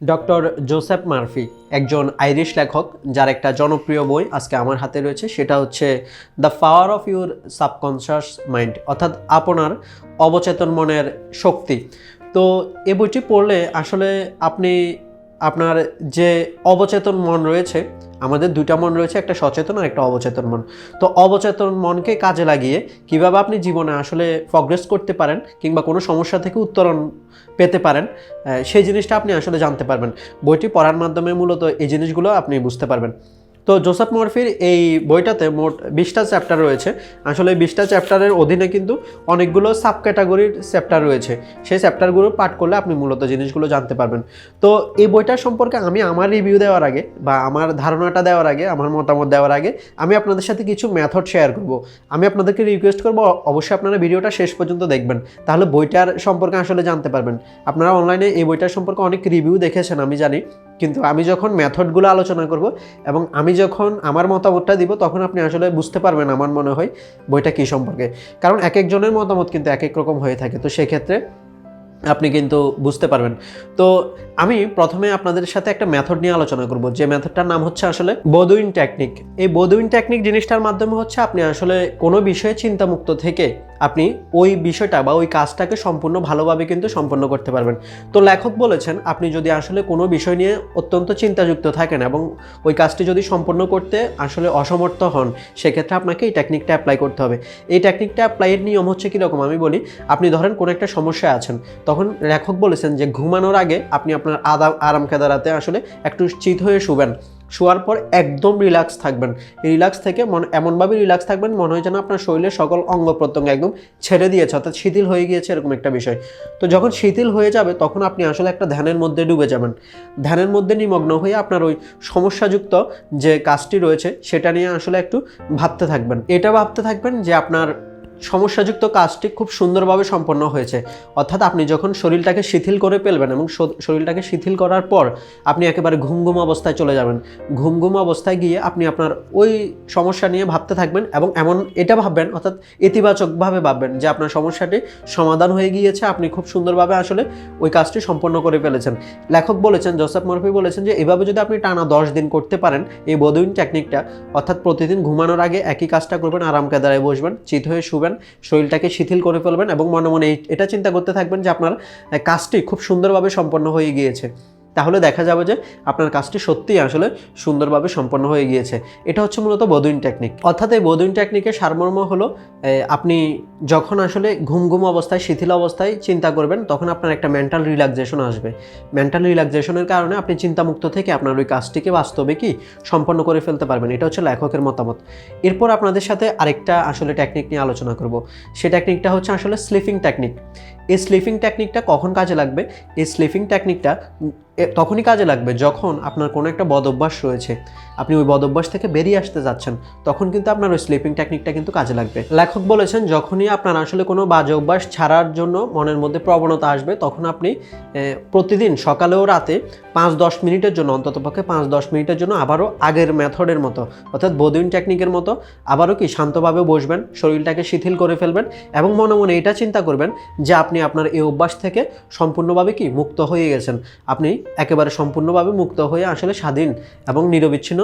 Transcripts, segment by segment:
Doctor Joseph Murphy একজন Irish লেখক, যার একটা জনপ্রিয় বই আজকে আমার হাতে রয়েছে। সেটা হচ্ছে the power of your subconscious mind, অর্থাৎ আপনার অবচেতন মনের শক্তি। তো এই বইটি পড়লে আসলে আপনি আপনার যে অবচেতন মন রয়েছে, আমাদের দুইটা মন রয়েছে, একটা সচেতন আর একটা অবচেতন মন। তো অবচেতন মনকে কাজে লাগিয়ে কিভাবে আপনি জীবনে আসলে প্রগ্রেস করতে পারেন কিংবা কোনো সমস্যা থেকে উত্তরণ পেতে পারেন, সেই জিনিসটা আপনি আসলে জানতে পারবেন। বইটি পড়ার মাধ্যমে মূলত এই জিনিসগুলো আপনি বুঝতে পারবেন। তো জোসেফ মার্ফির এই বইটাতে মোট 20টা চ্যাপ্টার রয়েছে। আসলে 20টা চ্যাপ্টারের অধীনে কিন্তু অনেকগুলো সাব ক্যাটাগরির চ্যাপ্টার রয়েছে। সেই চ্যাপ্টারগুলো পাঠ করলে আপনি মূলত জিনিসগুলো জানতে পারবেন। তো এই বইটার সম্পর্কে আমি আমার রিভিউ দেওয়ার আগে বা আমার ধারণাটা দেওয়ার আগে, আমার মতামত দেওয়ার আগে আমি আপনাদের সাথে কিছু মেথড শেয়ার করব। আমি আপনাদেরকে রিকোয়েস্ট করব অবশ্যই আপনারা ভিডিওটা শেষ পর্যন্ত দেখবেন, তাহলে বইটার সম্পর্কে আসলে জানতে পারবেন। আপনারা অনলাইনে এই বইটার সম্পর্কে অনেক রিভিউ দেখেছেন আমি জানি, কিন্তু আমি যখন মেথডগুলো আলোচনা করব এবং আমি যখন আমার মতামতটা দিব, তখন আপনি আসলে বুঝতে পারবেন আমার মনে হয় বইটা কী সম্পর্কে। কারণ এক একজনের মতামত কিন্তু এক এক রকম হয়ে থাকে, তো সেক্ষেত্রে আপনি কিন্তু বুঝতে পারবেন। তো আমি প্রথমে আপনাদের সাথে একটা মেথড নিয়ে আলোচনা করব, যে মেথডটার নাম হচ্ছে আসলে বদুইন টেকনিক। এই বদুইন টেকনিক জিনিসটার মাধ্যমে হচ্ছে আপনি আসলে কোনো বিষয়ে চিন্তামুক্ত থেকে আপনি ওই বিষয়টা বা ওই কাজটাকে সম্পূর্ণ ভালোভাবে কিন্তু সম্পন্ন করতে পারবেন। তো লেখক বলেছেন, আপনি যদি আসলে কোনো বিষয় নিয়ে অত্যন্ত চিন্তাযুক্ত থাকেন এবং ওই কাজটি যদি সম্পন্ন করতে আসলে অসমর্থ হন, সেক্ষেত্রে আপনাকে এই টেকনিকটা অ্যাপ্লাই করতে হবে। এই টেকনিকটা অ্যাপ্লাইয়ের নিয়ম হচ্ছে কীরকম আমি বলি। আপনি ধরেন কোনো একটা সমস্যায় আছেন, তখন লেখক বলেছেন যে ঘুমানোর আগে আপনি আপনার আরাম কেদারাতে আসলে একটু চিত হয়ে শুবেন। শোয়ার পর একদম রিল্যাক্স থাকবেন। রিল্যাক্স থেকে এমনভাবে রিল্যাক্স থাকবেন মনে হয় যেন আপনার শরীরের সকল অঙ্গ প্রত্যঙ্গ একদম ছেড়ে দিয়েছে, অর্থাৎ শিথিল হয়ে গিয়েছে, এরকম একটা বিষয়। তো যখন শিথিল হয়ে যাবে, তখন আপনি আসলে একটা ধ্যানের মধ্যে ডুবে যাবেন। ধ্যানের মধ্যে নিমগ্ন হয়ে আপনার ওই সমস্যাযুক্ত যে কাজটি রয়েছে সেটা নিয়ে আসলে একটু ভাবতে থাকবেন। এটা ভাবতে থাকবেন যে আপনার সমস্যাযুক্ত কাজটি খুব সুন্দরভাবে সম্পন্ন হয়েছে। অর্থাৎ আপনি যখন শরীরটাকে শিথিল করে ফেলবেন এবং শরীরটাকে শিথিল করার পর আপনি একেবারে ঘুম অবস্থায় চলে যাবেন। ঘুম অবস্থায় গিয়ে আপনি আপনার ওই সমস্যা নিয়ে ভাবতে থাকবেন এবং এটা ভাববেন, অর্থাৎ ইতিবাচকভাবে ভাববেন যে আপনার সমস্যাটি সমাধান হয়ে গিয়েছে, আপনি খুব সুন্দরভাবে আসলে ওই কাজটি সম্পন্ন করে ফেলেছেন। লেখক বলেছেন, জোসেফ মার্ফি বলেছেন যে এভাবে যদি আপনি টানা 10 দিন করতে পারেন এই বদুইন টেকনিকটা, অর্থাৎ প্রতিদিন ঘুমানোর আগে একই কাজটা করবেন, আরাম কেদারায় বসবেন, চিত হয়ে শুবেন, শরীরটাকে শিথিল করে ফেলবেন এবং মনে মনে এটা চিন্তা করতে থাকবেন যে আপনার কাজটি খুব সুন্দরভাবে সম্পন্ন হয়ে গিয়েছে। তাহলে দেখা যাবে যে আপনার কাজটি সত্যিই আসলে সুন্দরভাবে সম্পন্ন হয়ে গিয়েছে। এটা হচ্ছে মূলত বদুইন টেকনিক। অর্থাৎ এই বদুইন টেকনিকের সারমর্ম হলো, আপনি যখন আসলে ঘুম অবস্থায়, শিথিল অবস্থায় চিন্তা করবেন, তখন আপনার একটা মেন্টাল রিল্যাক্সেশন আসবে। মেন্টাল রিল্যাক্সেশনের কারণে আপনি চিন্তামুক্ত থেকে আপনার ওই কাজটিকে বাস্তবে কি সম্পন্ন করে ফেলতে পারবেন। এটা হচ্ছে লেখকের মতামত। এরপর আপনাদের সাথে আরেকটা আসলে টেকনিক নিয়ে আলোচনা করব। সেই টেকনিকটা হচ্ছে আসলে স্লিপিং টেকনিক। এই স্লিপিং টেকনিকটা কখন কাজে লাগবে? এই স্লিপিং টেকনিকটা তখনই কাজে লাগবে যখন আপনার কোনো একটা বদ অভ্যাস রয়েছে, আপনি ওই বদ অভ্যাস থেকে বেরিয়ে আসতে যাচ্ছেন, তখন কিন্তু আপনার ওই স্লিপিং টেকনিকটা কিন্তু কাজে লাগবে। লেখক বলেছেন, যখনই আপনার আসলে কোনো বাজে অভ্যাস ছাড়ার জন্য মনের মধ্যে প্রবণতা আসবে, তখন আপনি প্রতিদিন সকালে ও রাতে 5-10 মিনিটের জন্য, অন্ততপক্ষে 5-10 মিনিটের জন্য আবারও আগের মেথডের মতো, অর্থাৎ বদুইন টেকনিকের মতো আবারও কি শান্তভাবে বসবেন, শরীরটাকে শিথিল করে ফেলবেন এবং মনে মনে এটা চিন্তা করবেন যে আপনি আপনার এই অভ্যাস থেকে সম্পূর্ণভাবে কি মুক্ত হয়ে গেছেন। আপনি একেবারে সম্পূর্ণভাবে মুক্ত হয়ে আসলে স্বাধীন এবং নিরবিচ্ছিন্ন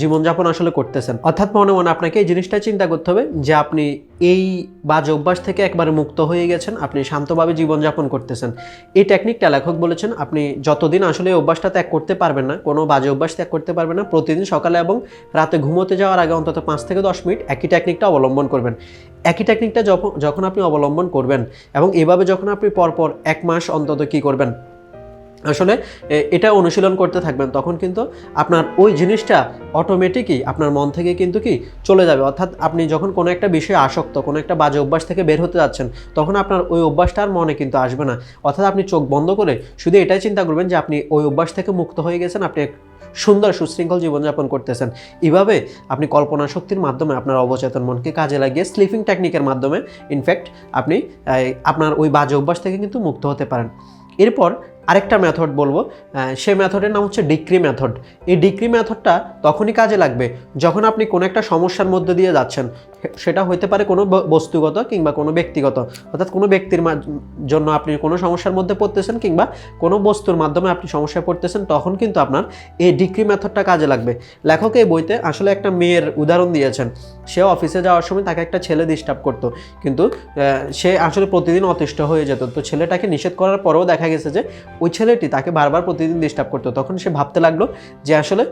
জীবনযাপন আসলে করতেছেন। অর্থাৎ মনে মনে আপনাকে এই জিনিসটা চিন্তা করতে হবে যে আপনি এই বাজে অভ্যাস থেকে একবারে মুক্ত হয়ে গেছেন, আপনি শান্তভাবে জীবনযাপন করতেছেন। এই টেকনিকটা লেখক বলেছেন, আপনি যতদিন আসলে এই অভ্যাসটা ত্যাগ করতে পারবেন না, কোনো বাজে অভ্যাস ত্যাগ করতে পারবেন না, প্রতিদিন সকালে এবং রাতে ঘুমোতে যাওয়ার আগে অন্তত 5 থেকে 10 মিনিট একই টেকনিকটা অবলম্বন করবেন। একই টেকনিকটা যখন আপনি অবলম্বন করবেন এবং এভাবে যখন আপনি পরপর 1 মাস অন্তত কি করবেন, আসলে এটা অনুশীলন করতে থাকবেন, তখন কিন্তু আপনার ওই জিনিসটা অটোমেটিকই আপনার মন থেকে কিন্তু কি চলে যাবে। অর্থাৎ আপনি যখন কোনো একটা বিষয়ে আসক্ত, কোনো একটা বাজে অভ্যাস থেকে বের হতে যাচ্ছেন, তখন আপনার ওই অভ্যাসটা আর মনে কিন্তু আসবে না। অর্থাৎ আপনি চোখ বন্ধ করে শুধু এটাই চিন্তা করবেন যে আপনি ওই অভ্যাস থেকে মুক্ত হয়ে গেছেন, আপনি সুন্দর সুশৃঙ্খল জীবনযাপন করতেছেন। এইভাবে আপনি কল্পনা শক্তির মাধ্যমে আপনার অবচেতন মনকে কাজে লাগিয়ে স্লিপিং টেকনিকের মাধ্যমে ইনফ্যাক্ট আপনি আপনার ওই বাজে অভ্যাস থেকে কিন্তু মুক্ত হতে পারেন। এরপর আরেকটা মেথড বলবো, সেই মেথডের নাম হচ্ছে ডিক্রি মেথড। এই ডিক্রি মেথডটা তখনই কাজে লাগবে যখন আপনি কোনো একটা সমস্যার মধ্যে দিয়ে যাচ্ছেন, সেটা হতে পারে কোনো বস্তুগত কিংবা কোনো ব্যক্তিগত, অর্থাৎ কোনো ব্যক্তির জন্য আপনি কোনো সমস্যার মধ্যে পড়তেছেন কিংবা কোনো বস্তুর মাধ্যমে আপনি সমস্যায় পড়তেছেন, তখন কিন্তু আপনার এই ডিক্রি মেথডটা কাজে লাগবে। লেখক এই বইতে আসলে একটা মেয়ের উদাহরণ দিয়েছেন। সে অফিসে যাওয়ার সময় তাকে একটা ছেলে ডিস্টার্ব করতো, কিন্তু সে আসলে প্রতিদিন অতিষ্ঠ হয়ে যেত। তো ছেলেটাকে নিষেধ করার পরেও দেখা গেছে যে ওই ছেলেটি তাকে বারবার প্রতিদিন ডিস্টার্ব করতো। তখন সে ভাবতে লাগলো যে আসলে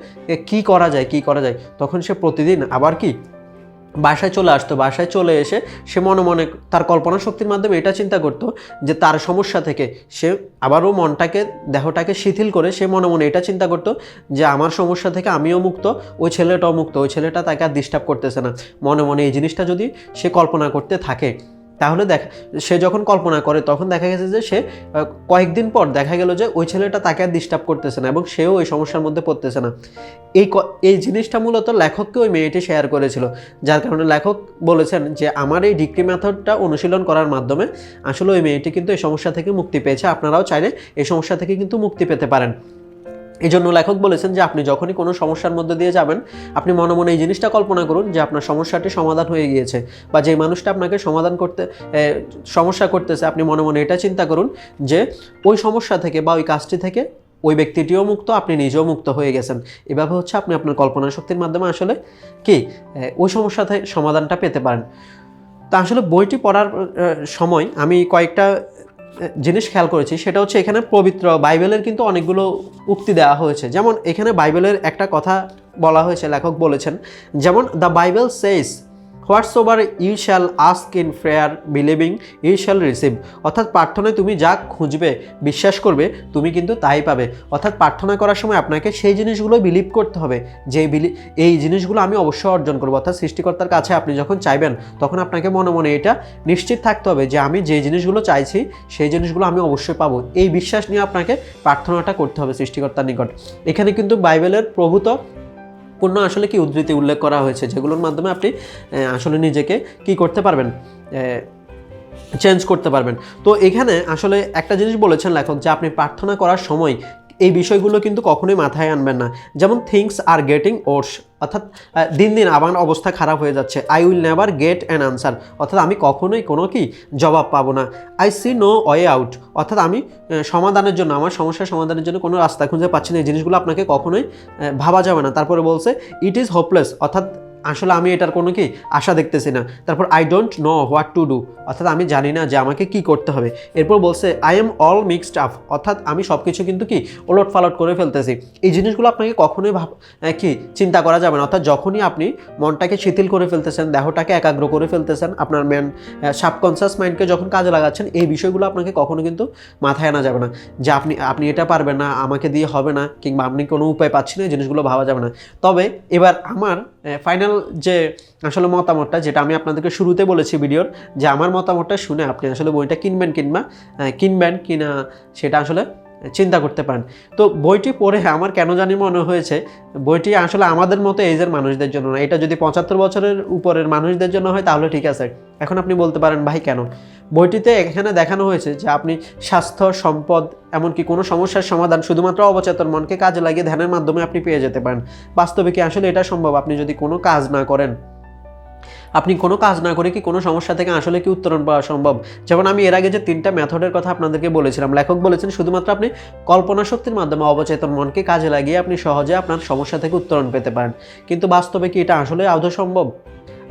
কি করা যায়। তখন সে প্রতিদিন আবার বাসায় চলে আসতো। বাসায় চলে এসে সে মনে মনে তার কল্পনা শক্তির মাধ্যমে এটা চিন্তা করতো যে তার সমস্যা থেকে সে আবারও দেহটাকে শিথিল করে সে মনে মনে এটা চিন্তা করতো যে আমার সমস্যা থেকে আমিও মুক্ত, ওই ছেলেটাও মুক্ত, ওই ছেলেটা তাকে আর ডিস্টার্ব করতেছে না। মনে মনে এই জিনিসটা যদি সে কল্পনা করতে থাকে, তাহলে সে যখন কল্পনা করে তখন দেখা গেছে যে সে কয়েকদিন পর দেখা গেল যে ওই ছেলেটা তাকে আর ডিস্টার্ব করতেছে না এবং সেও ওই সমস্যার মধ্যে পড়তেছে না। এই জিনিসটা মূলত লেখককে ওই মেয়েটি শেয়ার করেছিল, যার কারণে লেখক বলেছেন যে আমার এই ডিক্রি মেথডটা অনুশীলন করার মাধ্যমে আসলে ওই মেয়েটি কিন্তু এই সমস্যা থেকে মুক্তি পেয়েছে। আপনারাও চাইলে এই সমস্যা থেকে কিন্তু মুক্তি পেতে পারেন। এই জন্য লেখক বলেছেন যে আপনি যখনই কোনো সমস্যার মধ্যে দিয়ে যাবেন, আপনি মনে মনে এই জিনিসটা কল্পনা করুন যে আপনার সমস্যাটি সমাধান হয়ে গিয়েছে, বা যে মানুষটা আপনাকে সমস্যা করতেছে, আপনি মনে মনে এটা চিন্তা করুন যে ওই সমস্যা থেকে বা ওই কাজটি থেকে ওই ব্যক্তিটিও মুক্ত, আপনি নিজেও মুক্ত হয়ে গেছেন। এভাবে হচ্ছে আপনি আপনার কল্পনা শক্তির মাধ্যমে আসলে ওই সমস্যা থেকে সমাধানটা পেতে পারেন। তা আসলে বইটি পড়ার সময় আমি কয়েকটা জিনিস খেয়াল করেছি, সেটা হচ্ছে এখানে পবিত্র বাইবেলের কিন্তু অনেকগুলো উক্তি দেওয়া হয়েছে। যেমন এখানে বাইবেলের একটা কথা বলা হয়েছে, লেখক বলেছেন যেমন the Bible says whatsoever you shall ask in prayer believing you shall receive. অর্থাৎ প্রার্থনায় তুমি যা খুঁজবে, বিশ্বাস করবে, তুমি কিন্তু তাই পাবে। অর্থাৎ প্রার্থনা করার সময় আপনাকে সেই জিনিসগুলো বিলিভ করতে হবে যে এই জিনিসগুলো আমি অবশ্যই অর্জন করবো। অর্থাৎ সৃষ্টিকর্তার কাছে আপনি যখন চাইবেন তখন আপনাকে মনে মনে এটা নিশ্চিত থাকতে হবে যে আমি যে জিনিসগুলো চাইছি সেই জিনিসগুলো আমি অবশ্যই পাবো। এই বিশ্বাস নিয়ে আপনাকে প্রার্থনাটা করতে হবে সৃষ্টিকর্তার নিকট। এখানে কিন্তু বাইবেলের প্রভূত আসলে উদ্ধৃতি উল্লেখ করা হয়েছে, যেগুলোর মাধ্যমে আপনি আসলে নিজেকে করতে পারবেন, চেঞ্জ করতে পারবেন। তো এখানে আসলে একটা জিনিস বলেছেন লেখক যে আপনি প্রার্থনা করার সময় এই বিষয়গুলো কিন্তু কখনোই মাথায় আনবেন না। যেমন থিংস আর গেটিং ওর্স, অর্থাৎ দিন দিন আমার অবস্থা খারাপ হয়ে যাচ্ছে। I will never get an answer, অর্থাৎ আমি কখনোই কোনো জবাব পাবো না। I see no way out, অর্থাৎ আমি আমার সমস্যার সমাধানের জন্য কোনো রাস্তা খুঁজে পাচ্ছি না। এই জিনিসগুলো আপনাকে কখনোই ভাবা যাবে না। তারপরে বলছে ইট ইজ হোপলেস, অর্থাৎ আসলে আমি এটার কোনো আশা দেখতেছি না। তারপর I don't know what to do, অর্থাৎ আমি জানি না যে আমাকে কি করতে হবে। এরপর বলছে I am all mixed up, অর্থাৎ আমি সব কিছু কিন্তু ওলট পালট করে ফেলতেছি। এই জিনিসগুলো আপনাকে কখনোই চিন্তা করা যাবে না। অর্থাৎ যখনই আপনি মনটাকে শিথিল করে ফেলতেছেন, দেহটাকে একাগ্র করে ফেলতেছেন, আপনার সাবকনসিয়াস মাইন্ডকে যখন কাজে লাগাচ্ছেন, এই বিষয়গুলো আপনাকে কখনো কিন্তু মাথায় আনা যাবে না যে আপনি এটা পারবেন না, আমাকে দিয়ে হবে না, কিংবা আপনি কোনো উপায় পাচ্ছেন না, এই জিনিসগুলো ভাবা যাবে না। তবে এবার আমার ফাইনাল যে আসলে মতামতটা, যেটা আমি আপনাদেরকে শুরুতে বলেছি ভিডিওর, যে আমার মতামতটা শুনে আপনি আসলে বইটা কিনবেন কিনা সেটা আসলে চিন্তা করতে পারেন। তো বইটি পড়ে আমার কেন জানি মনে হয়েছে বইটি আসলে আমাদের মতো এজের মানুষদের জন্য না। এটা যদি 75 বছরের উপরের মানুষদের জন্য হয় তাহলে ঠিক আছে। এখন আপনি বলতে পারেন ভাই কেন? বইটিতে এখানে দেখানো হয়েছে যে আপনি স্বাস্থ্য, সম্পদ, এমনকি কোনো সমস্যার সমাধান শুধুমাত্র অবচেতন মনকে কাজে লাগিয়ে ধ্যানের মাধ্যমে আপনি পেয়ে যেতে পারেন। বাস্তবে কি আসলে এটা সম্ভব? আপনি যদি কোনো কাজ না করেন, আপনি কোনো কাজ না করে কোনো সমস্যা থেকে আসলে উত্তরণ পাওয়া সম্ভব? যেমন আমি এর আগে যে 3টা মেথডের কথা আপনাদেরকে বলেছিলাম, লেখক বলেছেন শুধুমাত্র আপনি কল্পনা শক্তির মাধ্যমে অবচেতন মনকে কাজে লাগিয়ে আপনি সহজে আপনার সমস্যা থেকে উত্তরণ পেতে পারেন। কিন্তু বাস্তবে কি এটা আসলে আদৌ সম্ভব?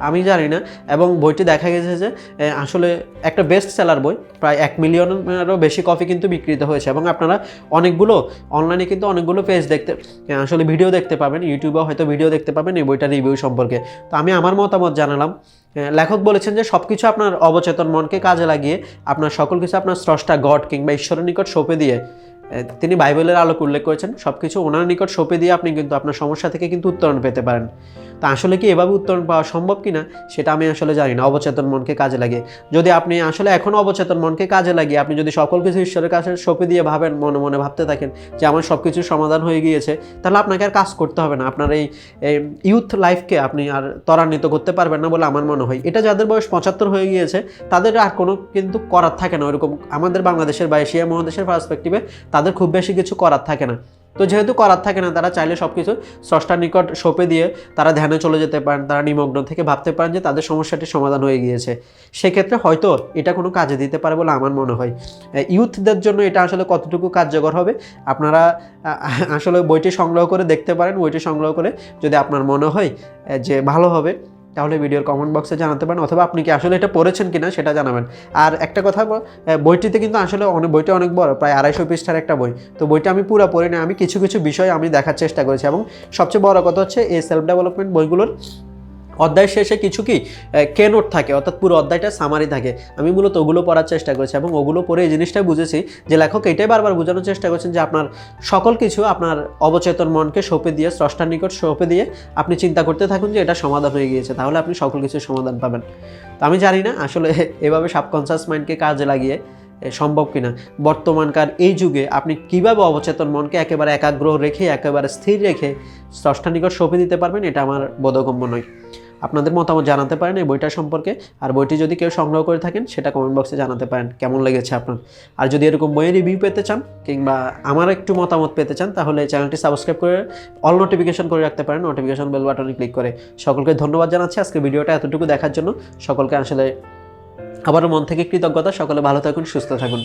আমি জানি না। এবং বইটি দেখা গেছে যে আসলে একটা বেস্ট সেলার বই, প্রায় 1 মিলিয়নেরও বেশি কপি কিন্তু বিক্রিত হয়েছে। এবং আপনারা অনলাইনে কিন্তু অনেকগুলো আসলে ভিডিও দেখতে পাবেন, ইউটিউবেও হয়তো ভিডিও দেখতে পাবেন এই বইটার রিভিউ সম্পর্কে। তো আমি আমার মতামত জানালাম। লেখক বলেছেন যে সব কিছু আপনার অবচেতন মনকে কাজে লাগিয়ে আপনার সকল কিছু আপনার স্রষ্টা গড কিংবা ঈশ্বরের নিকট সঁপে দিয়ে, তিনি বাইবেলের আলোকে উল্লেখ করেছেন, সব কিছু ওনার নিকট সঁপে দিয়ে আপনি কিন্তু আপনার সমস্যা থেকে কিন্তু উত্তরণ পেতে পারেন। তা আসলে কি এভাবে উত্তরণ পাওয়া সম্ভব কিনা সেটা আমি আসলে জানি না, অবচেতন মনকে কাজে লাগিয়ে। যদি আপনি আসলে এখনও অবচেতন মনকে কাজে লাগিয়ে আপনি যদি সকল কিছু ঈশ্বরের কাছে সঁপে দিয়ে ভাবেন, মনে মনে ভাবতে থাকেন যে আমার সব কিছুর সমাধান হয়ে গিয়েছে, তাহলে আপনাকে আর কাজ করতে হবে না। আপনার এই ইউথ লাইফকে আপনি আর ত্বরান্বিত করতে পারবেন না বলে আমার মনে হয়। এটা যাদের বয়স 75 হয়ে গিয়েছে তাদের আর কোনো কিন্তু করার থাকে না ওইরকম। আমাদের বাংলাদেশের বা এশিয়া মহাদেশের পার্সপেক্টিভে তাদের তাদের খুব বেশি কিছু করার থাকে না। তো যেহেতু করার থাকে না, তারা চাইলে সব কিছু স্রষ্টার নিকট সঁপে দিয়ে তারা ধ্যানে চলে যেতে পারেন, তারা নিমগ্ন থেকে ভাবতে পারেন যে তাদের সমস্যাটি সমাধান হয়ে গিয়েছে। সেক্ষেত্রে হয়তো এটা কোনো কাজে দিতে পারে বলে আমার মনে হয়। ইউথদের জন্য এটা আসলে কতটুকু কার্যকর হবে আপনারা আসলে বইটি সংগ্রহ করে দেখতে পারেন। বইটি সংগ্রহ করে যদি আপনার মনে হয় যে ভালো হবে, তাহলে ভিডিওর কমেন্ট বক্সে জানাতে পারেন, অথবা আপনি কি আসলে এটা পড়েছেন কিনা সেটা জানাবেন। আর একটা কথা, বইটিতে কিন্তু আসলে বইটা অনেক বড়, প্রায় 250 পৃষ্ঠার একটা বই। তো বইটা আমি পুরো পড়ি না, আমি কিছু কিছু বিষয় আমি দেখার চেষ্টা করেছি। এবং সবচেয়ে বড় কথা হচ্ছে এই সেলফ ডেভেলপমেন্ট বইগুলোর অধ্যায়ের শেষে কিছু কি কেনোট থাকে, অর্থাৎ পুরো অধ্যায়টা সামারি থাকে। আমি মূলত ওগুলো পড়ার চেষ্টা করেছি এবং ওগুলো পড়ে এই জিনিসটাই বুঝেছি যে লেখক এটাই বারবার বোঝানোর চেষ্টা করছেন যে আপনার সকল কিছু আপনার অবচেতন মনকে সঁপে দিয়ে, স্রষ্টার নিকট সঁপে দিয়ে আপনি চিন্তা করতে থাকুন যে এটা সমাধান হয়ে গিয়েছে, তাহলে আপনি সকল কিছুর সমাধান পাবেন। তো আমি জানি না আসলে এভাবে সাবকনসিয়াস মাইন্ডকে কাজে লাগিয়ে সম্ভব কিনা। বর্তমানকার এই যুগে আপনি কিভাবে অবচেতন মনকে একেবারে একাগ্র রেখে, একেবারে স্থির রেখে স্রষ্টার নিকট সঁপে দিতে পারবেন, এটা আমার বোধগম্য নয়। আপনাদের মতামত জানাতে পারেন এই বইটা সম্পর্কে। আর বইটি যদি কেউ সংগ্রহ করে থাকেন সেটা কমেন্ট বক্সে জানাতে পারেন কেমন লেগেছে আপনার। আর যদি এরকম বইয়ের রিভিউ পেতে চান কিংবা আমার একটু মতামত পেতে চান, তাহলে চ্যানেলটি সাবস্ক্রাইব করে অল নোটিফিকেশন করে রাখতে পারেন, নোটিফিকেশন বেল বাটনে ক্লিক করে। সকলকে ধন্যবাদ জানাচ্ছি আজকে ভিডিওটা এতটুকু দেখার জন্য। সকলকে আসলে আবারও মন থেকে কৃতজ্ঞতা। সকলে ভালো থাকুন, সুস্থ থাকুন।